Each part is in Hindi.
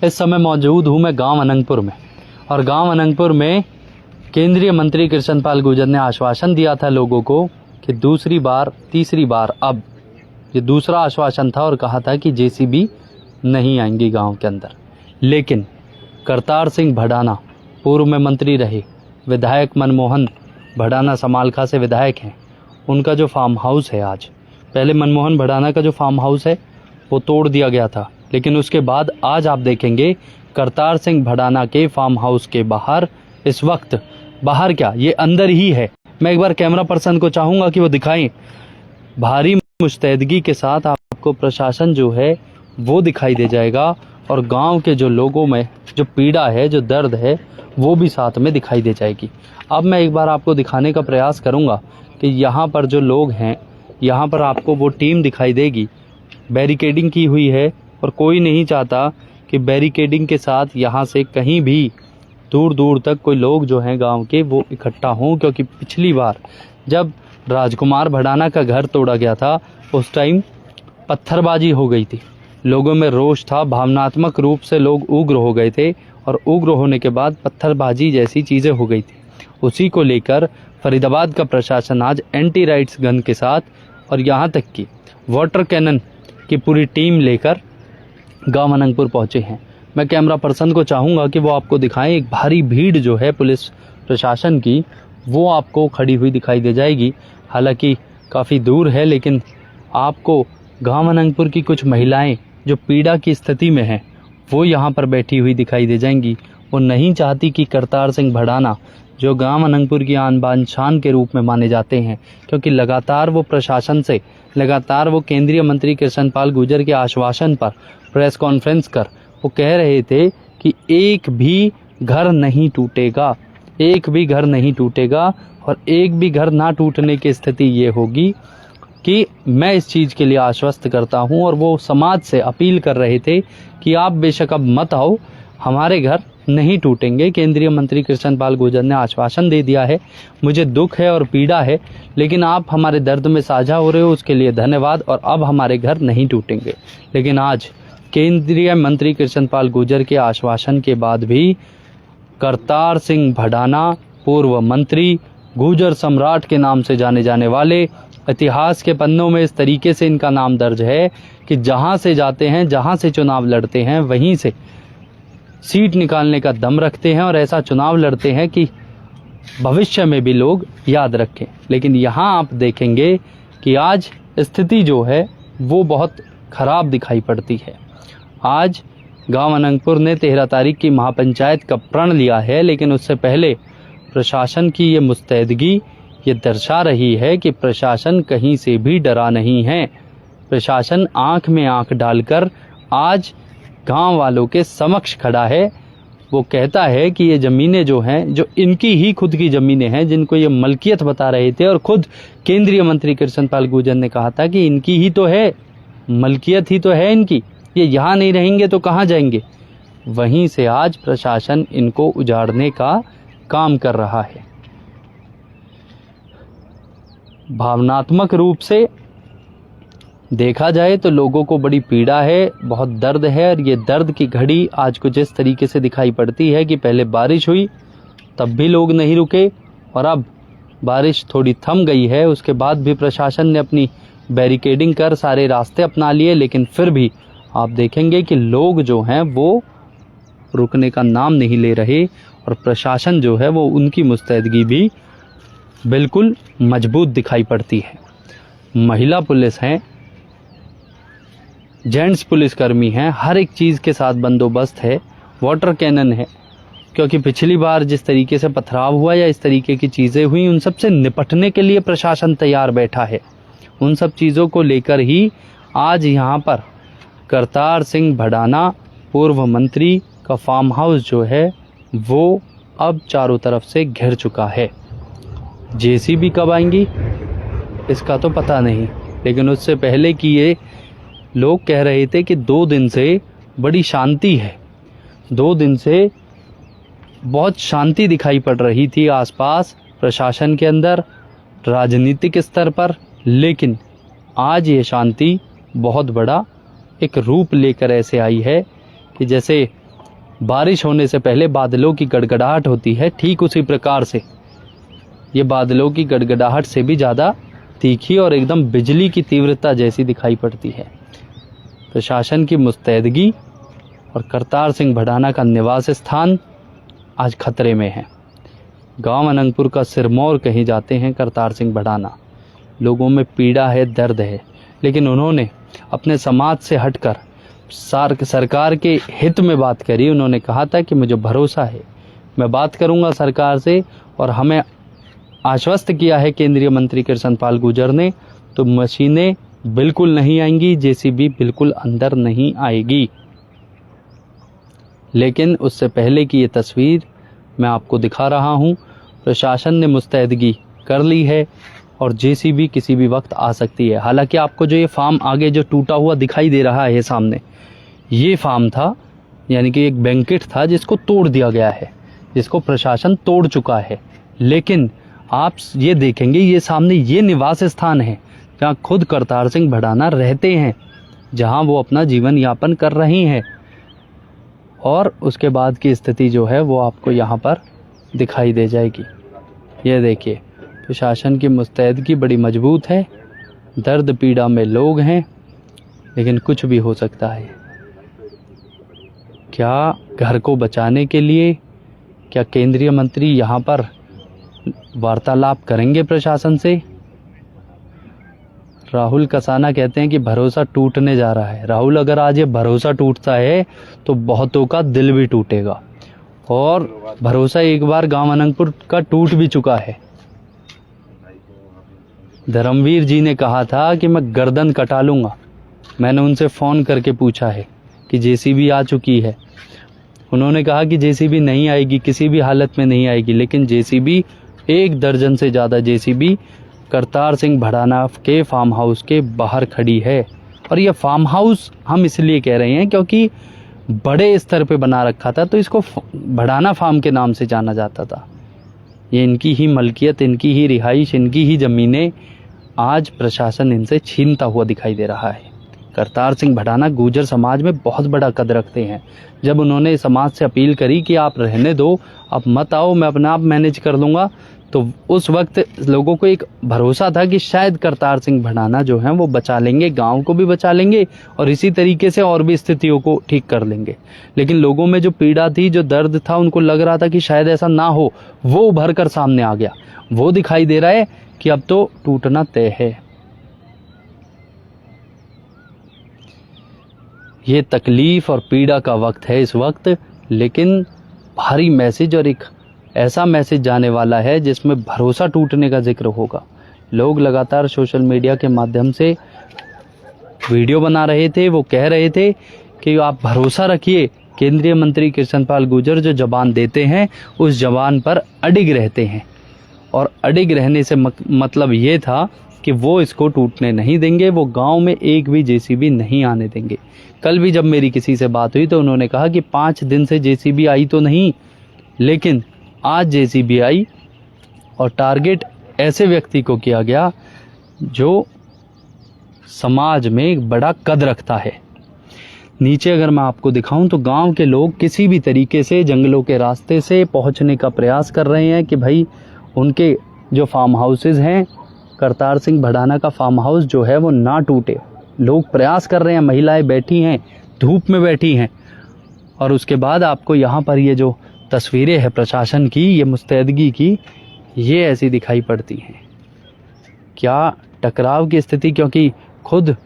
इस समय मौजूद हूँ मैं गांव अनंगपुर में, और गांव अनंगपुर में केंद्रीय मंत्री कृष्णपाल गुर्जर ने आश्वासन दिया था लोगों को कि तीसरी बार अब ये दूसरा आश्वासन था, और कहा था कि जेसीबी नहीं आएंगी गांव के अंदर। लेकिन करतार सिंह भड़ाना पूर्व में मंत्री रहे, विधायक मनमोहन भड़ाना समालखा से विधायक हैं, उनका जो फार्म हाउस है आज, पहले मनमोहन भड़ाना का जो फार्म हाउस है वो तोड़ दिया गया था, लेकिन उसके बाद आज आप देखेंगे करतार सिंह भड़ाना के फार्म हाउस के बाहर इस वक्त, बाहर क्या, ये अंदर ही है। मैं एक बार कैमरा पर्सन को चाहूँगा कि वो दिखाएं। भारी मुस्तैदगी के साथ आपको प्रशासन जो है वो दिखाई दे जाएगा, और गांव के जो लोगों में जो पीड़ा है, जो दर्द है, वो भी साथ में दिखाई दे जाएगी। अब मैं एक बार आपको दिखाने का प्रयास करूंगा कि यहाँ पर जो लोग हैं, यहाँ पर आपको वो टीम दिखाई देगी, बैरिकेडिंग की हुई है, और कोई नहीं चाहता कि बैरिकेडिंग के साथ यहाँ से कहीं भी दूर दूर तक कोई लोग जो हैं गांव के वो इकट्ठा हों, क्योंकि पिछली बार जब राजकुमार भड़ाना का घर तोड़ा गया था उस टाइम पत्थरबाजी हो गई थी, लोगों में रोष था, भावनात्मक रूप से लोग उग्र हो गए थे, और उग्र होने के बाद पत्थरबाजी जैसी चीज़ें हो गई थी। उसी को लेकर फरीदाबाद का प्रशासन आज एंटी राइट्स गन के साथ, और यहाँ तक कि वाटर कैनन की पूरी टीम लेकर गांव अनंगपुर पहुँचे हैं। मैं कैमरा पर्सन को चाहूँगा कि वो आपको दिखाएं। एक भारी भीड़ जो है पुलिस प्रशासन की, वो आपको खड़ी हुई दिखाई दे जाएगी। हालांकि काफ़ी दूर है, लेकिन आपको गांव अनंगपुर की कुछ महिलाएं जो पीड़ा की स्थिति में हैं वो यहाँ पर बैठी हुई दिखाई दे जाएंगी। वो नहीं चाहती कि करतार सिंह भड़ाना, जो गांव अनंगपुर की आन बान शान के रूप में माने जाते हैं, क्योंकि लगातार वो प्रशासन से, लगातार वो केंद्रीय मंत्री कृष्णपाल गुर्जर के आश्वासन पर प्रेस कॉन्फ्रेंस कर वो कह रहे थे कि एक भी घर नहीं टूटेगा, एक भी घर नहीं टूटेगा, और एक भी घर ना टूटने की स्थिति ये होगी कि मैं इस चीज़ के लिए आश्वस्त करता हूं। और वो समाज से अपील कर रहे थे कि आप बेशक अब मत आओ, हमारे घर नहीं टूटेंगे। केंद्रीय मंत्री कृष्णपाल गुर्जर ने आश्वासन दे दिया है। मुझे दुख है और पीड़ा है, लेकिन आप हमारे दर्द में साझा हो रहे हो, उसके लिए धन्यवाद, और अब हमारे घर नहीं टूटेंगे। लेकिन आज केंद्रीय मंत्री कृष्णपाल गुर्जर के आश्वासन के बाद भी करतार सिंह भड़ाना, पूर्व मंत्री, गुर्जर सम्राट के नाम से जाने जाने वाले, इतिहास के पन्नों में इस तरीके से इनका नाम दर्ज है कि जहां से जाते हैं, जहां से चुनाव लड़ते हैं, वहीं से सीट निकालने का दम रखते हैं, और ऐसा चुनाव लड़ते हैं कि भविष्य में भी लोग याद रखें। लेकिन यहाँ आप देखेंगे कि आज स्थिति जो है वो बहुत खराब दिखाई पड़ती है। आज गांव अनंगपुर ने 13 तारीख की महापंचायत का प्रण लिया है, लेकिन उससे पहले प्रशासन की ये मुस्तैदगी ये दर्शा रही है कि प्रशासन कहीं से भी डरा नहीं है। प्रशासन आंख में आंख डालकर आज गांव वालों के समक्ष खड़ा है। वो कहता है कि ये ज़मीनें जो हैं, जो इनकी ही खुद की ज़मीनें हैं, जिनको ये मलकियत बता रहे थे, और खुद केंद्रीय मंत्री कृष्णपाल गुर्जर ने कहा था कि इनकी ही तो है, मलकियत ही तो है इनकी, ये यहाँ नहीं रहेंगे तो कहाँ जाएंगे। वहीं से आज प्रशासन इनको उजाड़ने का काम कर रहा है। भावनात्मक रूप से देखा जाए तो लोगों को बड़ी पीड़ा है, बहुत दर्द है, और ये दर्द की घड़ी आज कुछ इस तरीके से दिखाई पड़ती है कि पहले बारिश हुई तब भी लोग नहीं रुके, और अब बारिश थोड़ी थम गई है, उसके बाद भी प्रशासन ने अपनी बैरिकेडिंग कर सारे रास्ते अपना लिए, लेकिन फिर भी आप देखेंगे कि लोग जो हैं वो रुकने का नाम नहीं ले रहे, और प्रशासन जो है वो उनकी मुस्तैदगी भी बिल्कुल मजबूत दिखाई पड़ती है। महिला पुलिस हैं, जेंट्स पुलिसकर्मी हैं, हर एक चीज़ के साथ बंदोबस्त है, वाटर कैनन है, क्योंकि पिछली बार जिस तरीके से पथराव हुआ या इस तरीके की चीज़ें हुई, उन सब से निपटने के लिए प्रशासन तैयार बैठा है। उन सब चीज़ों को लेकर ही आज यहाँ पर करतार सिंह भड़ाना, पूर्व मंत्री का फार्म हाउस जो है वो अब चारों तरफ से घिर चुका है। जेसीबी कब आएंगी इसका तो पता नहीं, लेकिन उससे पहले कि ये लोग कह रहे थे कि 2 दिन से बड़ी शांति है, 2 दिन से बहुत शांति दिखाई पड़ रही थी आसपास प्रशासन के अंदर, राजनीतिक स्तर पर, लेकिन आज ये शांति बहुत बड़ा एक रूप लेकर ऐसे आई है कि जैसे बारिश होने से पहले बादलों की गड़गड़ाहट होती है, ठीक उसी प्रकार से ये बादलों की गड़गड़ाहट से भी ज़्यादा तीखी और एकदम बिजली की तीव्रता जैसी दिखाई पड़ती है। प्रशासन की मुस्तैदगी और करतार सिंह भड़ाना का निवास स्थान आज खतरे में है। गांव अनंगपुर का सिरमौर कहीं जाते हैं करतार सिंह भड़ाना। लोगों में पीड़ा है, दर्द है, लेकिन उन्होंने अपने समाज से हटकर सरकार के हित में बात करी। उन्होंने कहा था कि मुझे भरोसा है, मैं बात करूंगा सरकार से, और हमें आश्वस्त किया है केंद्रीय मंत्री कृष्णपाल गुर्जर ने, तो मशीनें बिल्कुल नहीं आएंगी, जेसीबी बिल्कुल अंदर नहीं आएगी। लेकिन उससे पहले की ये तस्वीर मैं आपको दिखा रहा हूँ। प्रशासन ने मुस्तैदगी कर ली है और जेसीबी किसी भी वक्त आ सकती है। हालांकि आपको जो ये फार्म आगे जो टूटा हुआ दिखाई दे रहा है सामने, ये फार्म था, यानी कि एक बैंकेट था जिसको तोड़ दिया गया है, जिसको प्रशासन तोड़ चुका है। लेकिन आप ये देखेंगे, ये सामने ये निवास स्थान है जहाँ खुद करतार सिंह भड़ाना रहते हैं, जहाँ वो अपना जीवन यापन कर रही हैं। और उसके बाद की स्थिति जो है वो आपको यहाँ पर दिखाई दे जाएगी। ये देखिए, प्रशासन की मुस्तैदगी बड़ी मजबूत है। दर्द पीड़ा में लोग हैं, लेकिन कुछ भी हो सकता है। क्या घर को बचाने के लिए क्या केंद्रीय मंत्री यहाँ पर वार्तालाप करेंगे प्रशासन से? राहुल कसाना कहते हैं कि भरोसा टूटने जा रहा है। राहुल, अगर आज ये भरोसा टूटता है तो बहुतों का दिल भी टूटेगा, और भरोसा एक बार गांव अनंगपुर का टूट भी चुका है। धर्मवीर जी ने कहा था कि मैं गर्दन कटा लूंगा। मैंने उनसे फ़ोन करके पूछा है कि जेसीबी आ चुकी है। उन्होंने कहा कि जेसीबी नहीं आएगी, किसी भी हालत में नहीं आएगी। लेकिन जेसीबी, 1 दर्जन से ज़्यादा जेसीबी करतार सिंह भड़ाना के फार्म हाउस के बाहर खड़ी है। और यह फार्म हाउस हम इसलिए कह रहे हैं क्योंकि बड़े स्तर पे बना रखा था, तो इसको भड़ाना फार्म के नाम से जाना जाता था। ये इनकी ही मलकियत, इनकी ही रिहाइश, इनकी ही ज़मीनें आज प्रशासन इनसे छीनता हुआ दिखाई दे रहा है। करतार सिंह भड़ाना गुर्जर समाज में बहुत बड़ा कद रखते हैं। जब उन्होंने समाज से अपील करी कि आप रहने दो, आप मत आओ, मैं अपने आप मैनेज कर लूँगा, तो उस वक्त लोगों को एक भरोसा था कि शायद करतार सिंह भड़ाना जो हैं वो बचा लेंगे, गांव को भी बचा लेंगे और इसी तरीके से और भी स्थितियों को ठीक कर लेंगे। लेकिन लोगों में जो पीड़ा थी, जो दर्द था, उनको लग रहा था कि शायद ऐसा ना हो, वो उभर कर सामने आ गया। वो दिखाई दे रहा है कि अब तो टूटना तय है। ये तकलीफ और पीड़ा का वक्त है इस वक्त, लेकिन भारी मैसेज और एक ऐसा मैसेज जाने वाला है जिसमें भरोसा टूटने का जिक्र होगा। लोग लगातार सोशल मीडिया के माध्यम से वीडियो बना रहे थे, वो कह रहे थे कि आप भरोसा रखिए, केंद्रीय मंत्री कृष्णपाल गुर्जर जो जबान देते हैं उस जबान पर अडिग रहते हैं। और अडिग रहने से मतलब ये था कि वो इसको टूटने नहीं देंगे, वो गांव में एक भी जेसीबी नहीं आने देंगे। कल भी जब मेरी किसी से बात हुई तो उन्होंने कहा कि 5 दिन से जेसीबी आई तो नहीं, लेकिन आज जेसीबी आई, और टारगेट ऐसे व्यक्ति को किया गया जो समाज में एक बड़ा कद रखता है। नीचे अगर मैं आपको दिखाऊं तो गांव के लोग किसी भी तरीके से जंगलों के रास्ते से पहुंचने का प्रयास कर रहे हैं कि भाई उनके जो फार्म हाउसेज हैं, करतार सिंह भड़ाना का फार्म हाउस जो है वो ना टूटे। लोग प्रयास कर रहे हैं, महिलाएं बैठी हैं, धूप में बैठी हैं। और उसके बाद आपको यहाँ पर ये जो तस्वीरें हैं प्रशासन की, ये मुस्तैदगी की, ये ऐसी दिखाई पड़ती हैं। क्या टकराव की स्थिति, क्योंकि खुद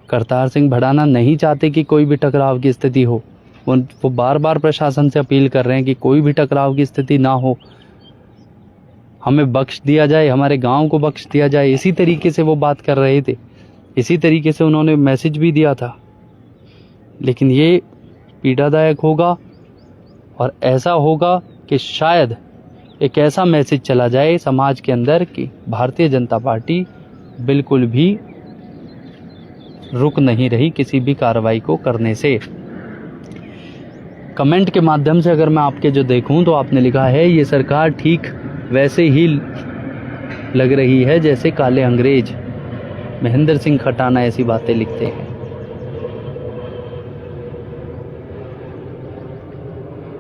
करतार सिंह भड़ाना नहीं चाहते कि कोई भी टकराव की स्थिति हो। वो बार बार प्रशासन से अपील कर रहे हैं कि कोई भी टकराव की स्थिति ना हो, हमें बख्श दिया जाए, हमारे गांव को बख्श दिया जाए। इसी तरीके से वो बात कर रहे थे, इसी तरीके से उन्होंने मैसेज भी दिया था। लेकिन ये पीड़ादायक होगा और ऐसा होगा कि शायद एक ऐसा मैसेज चला जाए समाज के अंदर कि भारतीय जनता पार्टी बिल्कुल भी रुक नहीं रही किसी भी कार्रवाई को करने से। कमेंट के माध्यम से अगर मैं आपके जो देखूं तो आपने लिखा है, ये सरकार ठीक वैसे ही लग रही है जैसे काले अंग्रेज। महेंद्र सिंह खटाना ऐसी बातें लिखते हैं।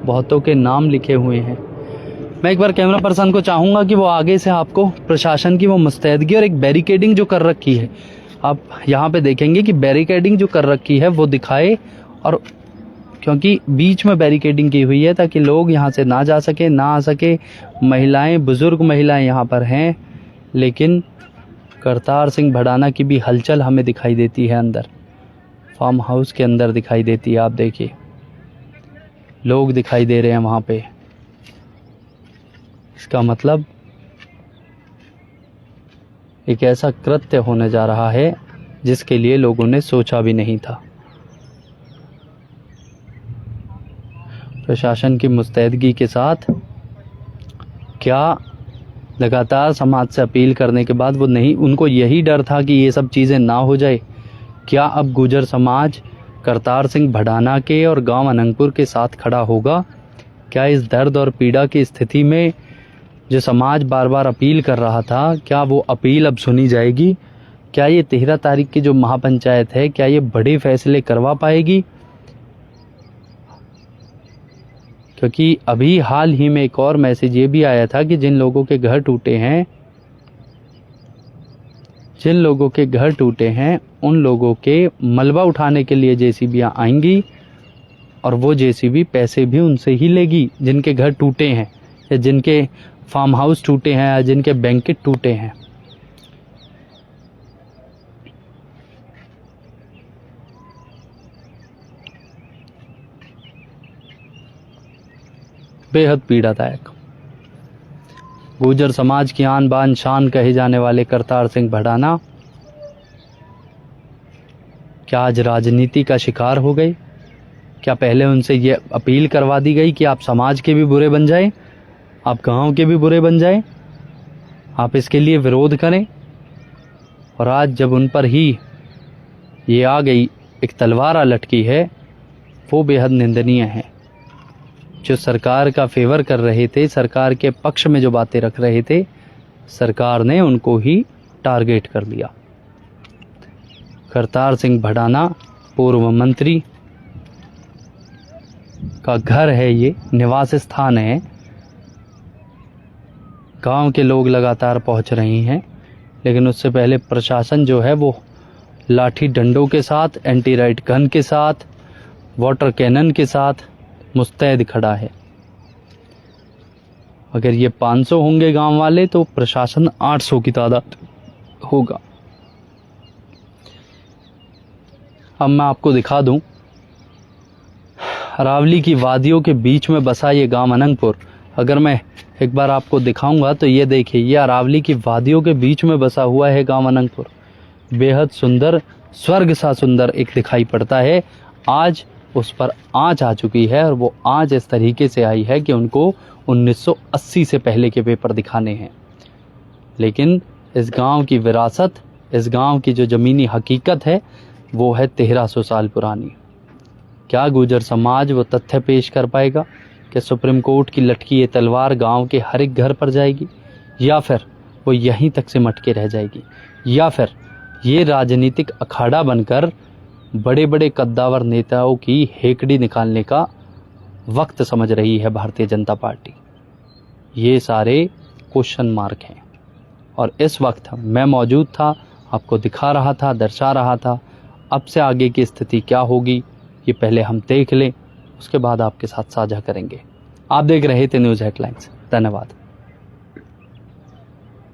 बहुतों के नाम लिखे हुए हैं। मैं एक बार कैमरा पर्सन को चाहूँगा कि वो आगे से आपको प्रशासन की वो मुस्तैदगी और एक बैरिकेडिंग जो कर रखी है, आप यहाँ पे देखेंगे कि बैरिकेडिंग जो कर रखी है वो दिखाए, और क्योंकि बीच में बैरिकेडिंग की हुई है ताकि लोग यहाँ से ना जा सके, ना आ सके। महिलाएं, बुज़ुर्ग महिलाएं यहाँ पर हैं, लेकिन करतार सिंह भड़ाना की भी हलचल हमें दिखाई देती है अंदर, फार्म हाउस के अंदर दिखाई देती है। आप देखिए, लोग दिखाई दे रहे हैं वहाँ पे। इसका मतलब एक ऐसा कृत्य होने जा रहा है जिसके लिए लोगों ने सोचा भी नहीं था। प्रशासन की मुस्तैदगी के साथ क्या लगातार समाज से अपील करने के बाद वो नहीं, उनको यही डर था कि ये सब चीज़ें ना हो जाए। क्या अब गुर्जर समाज करतार सिंह भड़ाना के और गांव अनंगपुर के साथ खड़ा होगा? क्या इस दर्द और पीड़ा की स्थिति में जो समाज बार बार अपील कर रहा था, क्या वो अपील अब सुनी जाएगी? क्या ये 13 तारीख की जो महापंचायत है, क्या ये बड़े फैसले करवा पाएगी? क्योंकि अभी हाल ही में एक और मैसेज ये भी आया था कि जिन लोगों के घर टूटे हैं उन लोगों के मलबा उठाने के लिए जेसीबीयां आएंगी, और वो जेसीबी पैसे भी उनसे ही लेगी जिनके घर टूटे हैं, या जिनके फार्म हाउस टूटे हैं, या जिनके बैंकेट टूटे हैं। बेहद पीड़ादायक। गुर्जर समाज की आन बान शान कहे जाने वाले करतार सिंह भड़ाना क्या आज राजनीति का शिकार हो गए? क्या पहले उनसे ये अपील करवा दी गई कि आप समाज के भी बुरे बन जाएं, आप गांव के भी बुरे बन जाएं, आप इसके लिए विरोध करें? और आज जब उन पर ही ये आ गई, एक तलवार लटकी है, वो बेहद निंदनीय है। जो सरकार का फेवर कर रहे थे, सरकार के पक्ष में जो बातें रख रहे थे, सरकार ने उनको ही टारगेट कर लिया। करतार सिंह भड़ाना पूर्व मंत्री का घर है, ये निवास स्थान है। गांव के लोग लगातार पहुंच रहे हैं, लेकिन उससे पहले प्रशासन जो है वो लाठी डंडों के साथ, एंटी राइट गन के साथ, वाटर कैनन के साथ मुस्तैद खड़ा है। अगर ये 500 होंगे गांव वाले तो प्रशासन 800 की तादाद होगा। अब मैं आपको दिखा दूं, अरावली की वादियों के बीच में बसा ये गांव अनंगपुर। अगर मैं एक बार आपको दिखाऊंगा तो ये देखिए, ये अरावली की वादियों के बीच में बसा हुआ है गांव अनंगपुर। बेहद सुंदर, स्वर्ग सा सुंदर एक दिखाई पड़ता है। आज उस पर आँच आ चुकी है, और वो आँच इस तरीके से आई है कि उनको 1980 से पहले के पेपर दिखाने हैं। लेकिन इस गांव की विरासत, इस गांव की जो ज़मीनी हकीकत है, वो है 1300 साल पुरानी। क्या गुर्जर समाज वो तथ्य पेश कर पाएगा कि सुप्रीम कोर्ट की लटकी ये तलवार गांव के हर एक घर पर जाएगी, या फिर वो यहीं तक सिमट के रह जाएगी, या फिर ये राजनीतिक अखाड़ा बनकर बड़े बड़े कद्दावर नेताओं की हेकड़ी निकालने का वक्त समझ रही है भारतीय जनता पार्टी? ये सारे क्वेश्चन मार्क हैं, और इस वक्त मैं मौजूद था, आपको दिखा रहा था, दर्शा रहा था। अब से आगे की स्थिति क्या होगी ये पहले हम देख लें, उसके बाद आपके साथ साझा करेंगे। आप देख रहे थे न्यूज़ हेडलाइंस। धन्यवाद।